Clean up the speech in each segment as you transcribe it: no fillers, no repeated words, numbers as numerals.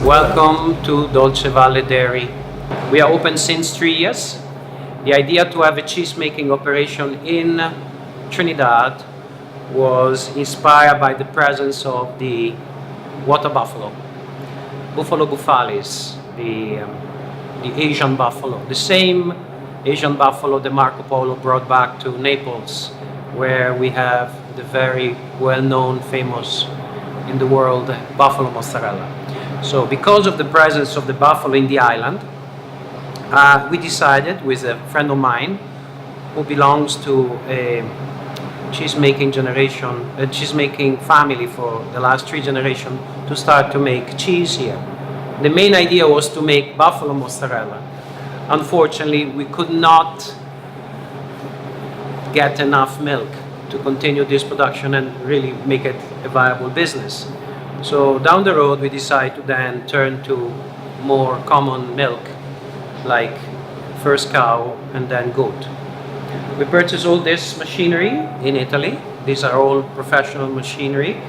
Welcome to Dolce Valle Dairy. We are open since 3 years. The idea to have a cheese making operation in Trinidad was inspired by the presence of the water buffalo, Buffalo buffalis, the Asian buffalo, the same Asian buffalo that Marco Polo brought back to Naples, where we have the very well-known, famous in the world buffalo mozzarella. So because of the presence of the buffalo in the island, we decided with a friend of mine who belongs to a cheese-making family for the last 3 generations to start to make cheese here. The main idea was to make buffalo mozzarella. Unfortunately, we could not get enough milk to continue this production and really make it a viable business. So down the road, we decided to then turn to more common milk, like first cow and then goat. We purchased all this machinery in Italy. These are all professional machinery,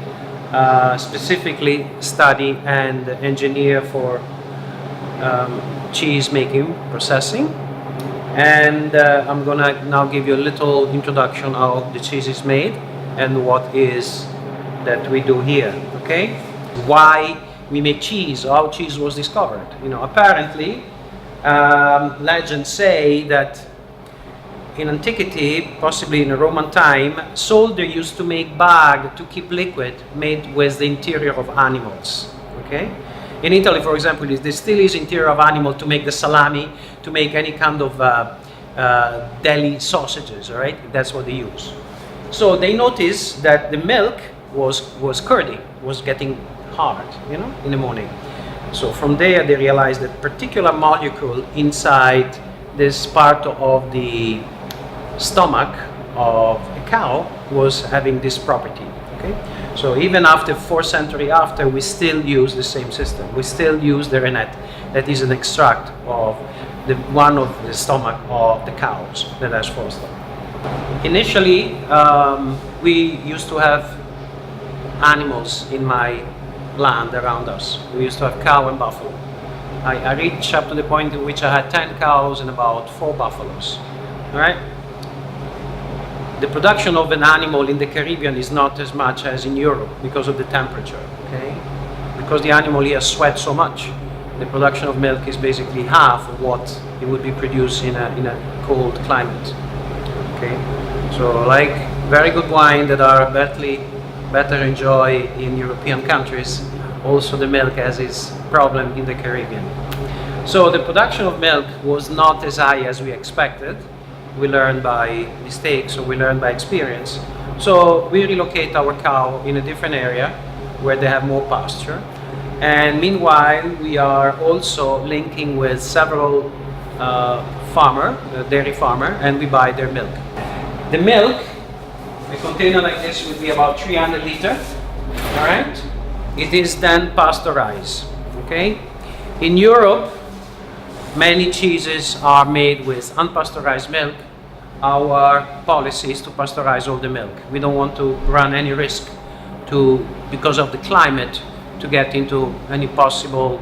specifically study and engineer for cheese making, processing. And I'm gonna now give you a little introduction of how the cheese is made and what is that we do here, okay? Why we make cheese, how cheese was discovered. You know, apparently, legends say that in antiquity, possibly in a Roman time, soldiers used to make bag to keep liquid made with the interior of animals, okay? In Italy, for example, there still is interior of animal to make the salami, to make any kind of deli sausages, all right? That's what they use. So they noticed that the milk was curdy, was getting hard, you know, in the morning. So from there they realized that particular molecule inside this part of the stomach of a cow was having this property, okay? So even after 4th century after, we still use the same system. We still use the rennet, that is an extract of one of the stomach of the cows that has forced them. Initially, we used to have animals in my land around us. We used to have cow and buffalo. I reached up to the point in which I had 10 cows and about 4 buffaloes. All right? The production of an animal in the Caribbean is not as much as in Europe because of the temperature, okay? Because the animal here sweats so much. The production of milk is basically half of what it would be produced in a cold climate, okay? So like very good wine that are better enjoy in European countries, also the milk has its problem in the Caribbean. So the production of milk was not as high as we expected. We learn by mistakes, or we learn by experience. So we relocate our cow in a different area where they have more pasture. And meanwhile, we are also linking with several dairy farmer, and we buy their milk. The milk, a container like this would be about 300 liters, all right? It is then pasteurized, okay? In Europe, many cheeses are made with unpasteurized milk. Our policy is to pasteurize all the milk. We don't want to run any risk because of the climate, to get into any possible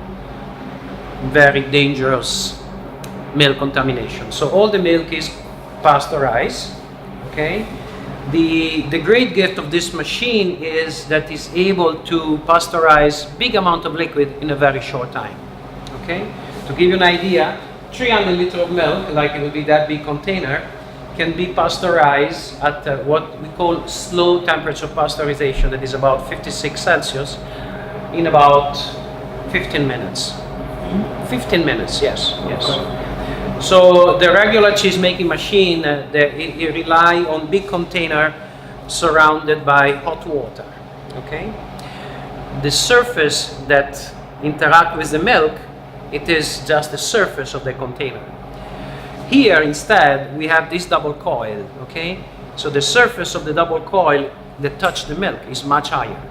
very dangerous milk contamination. So all the milk is pasteurized, okay? The great gift of this machine is that it's able to pasteurize big amount of liquid in a very short time, okay? To give you an idea, 300 liters of milk, like it would be that big container, can be pasteurized at what we call slow temperature pasteurization, that is about 56 Celsius, in about 15 minutes. 15 minutes, yes. So the regular cheese making machine, it rely on big container surrounded by hot water, okay? The surface that interact with the milk, it is just the surface of the container. Here instead we have this double coil, okay? So the surface of the double coil that touch the milk is much higher,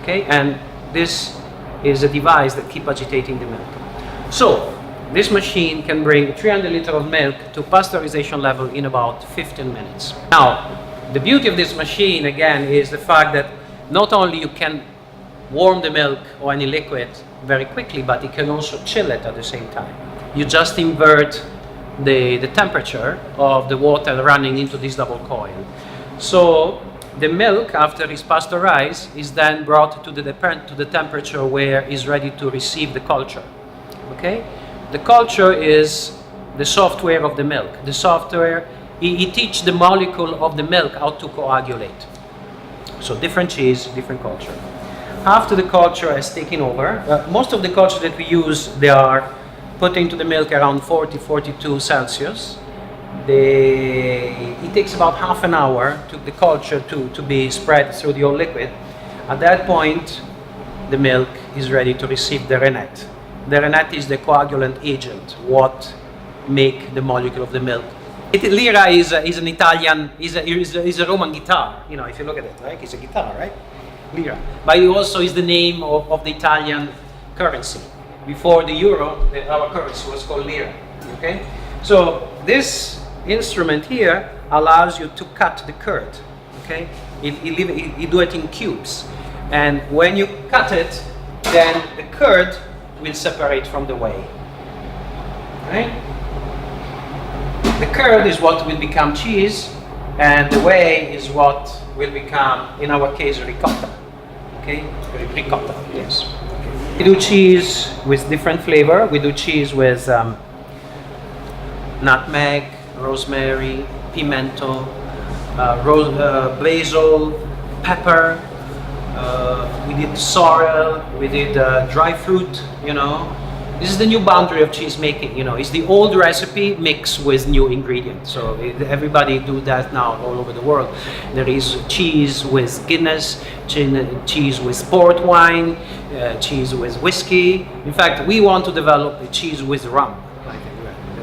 okay? And this is a device that keep agitating the milk. So this machine can bring 300 liters of milk to pasteurization level in about 15 minutes. Now, the beauty of this machine again is the fact that not only you can warm the milk or any liquid very quickly, but it can also chill it at the same time. You just invert the temperature of the water running into this double coil. So the milk, after it's pasteurized, is then brought to the temperature where it's ready to receive the culture. Okay? The culture is the software of the milk. The software, it teaches the molecule of the milk how to coagulate. So different cheese, different culture. After the culture has taken over, most of the culture that we use, they are put into the milk around 40-42 Celsius. It takes about half an hour to the culture to be spread through the whole liquid. At that point, the milk is ready to receive the rennet. The rennet is the coagulant agent, what make the molecule of the milk. Lira is an Italian, is a Roman guitar. You know, if you look at it, right? It's a guitar, right? Lira. But it also is the name of the Italian currency. Before the euro, our currency was called lira. Okay, so this instrument here allows you to cut the curd. Okay, you do it in cubes, and when you cut it, then the curd will separate from the whey. Right? The curd is what will become cheese, and the whey is what will become, in our case, ricotta. Okay, ricotta. Yes. We do cheese with different flavor. We do cheese with nutmeg, rosemary, pimento, basil, pepper. We did sorrel. We did dry fruit. You know, this is the new boundary of cheese making. You know, it's the old recipe mixed with new ingredients. So everybody do that now all over the world. There is cheese with Guinness, cheese with port wine, cheese with whiskey. In fact, we want to develop a cheese with rum.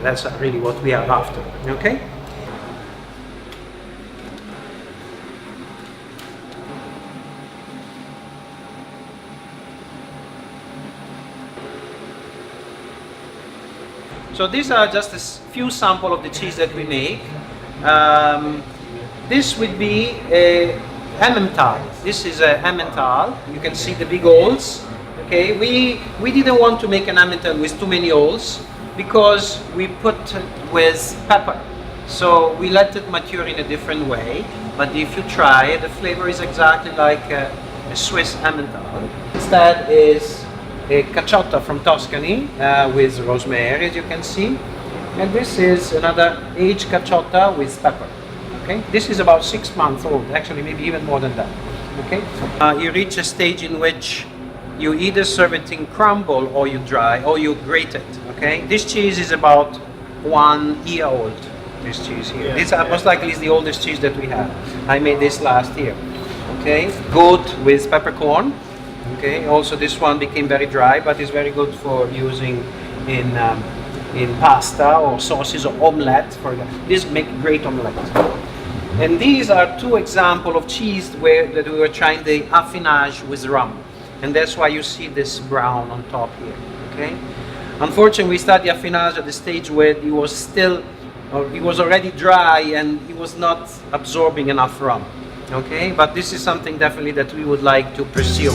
That's really what we are after. Okay. So these are just a few samples of the cheese that we make. This would be a Emmental. This is a Emmental. You can see the big holes. Okay, we didn't want to make an Emmental with too many holes because we put it with pepper. So we let it mature in a different way. But if you try it, the flavor is exactly like a Swiss Emmental. Instead is a caciotta from Tuscany with rosemary, as you can see, and this is another aged caciotta with pepper. Okay, this is about 6 months old, actually maybe even more than that. Okay, you reach a stage in which you either serve it in crumble or you dry or you grate it. Okay, this cheese is about 1 year old. This cheese here, this most likely is the oldest cheese that we have. I made this last year. Okay, good with peppercorn. Okay, also this one became very dry, but it's very good for using in pasta or sauces or omelette. This make great omelette. And these are two examples of cheese that we were trying the affinage with rum, and that's why you see this brown on top here. Okay, unfortunately, we started the affinage at the stage where it was already dry and it was not absorbing enough rum. Okay, but this is something definitely that we would like to pursue.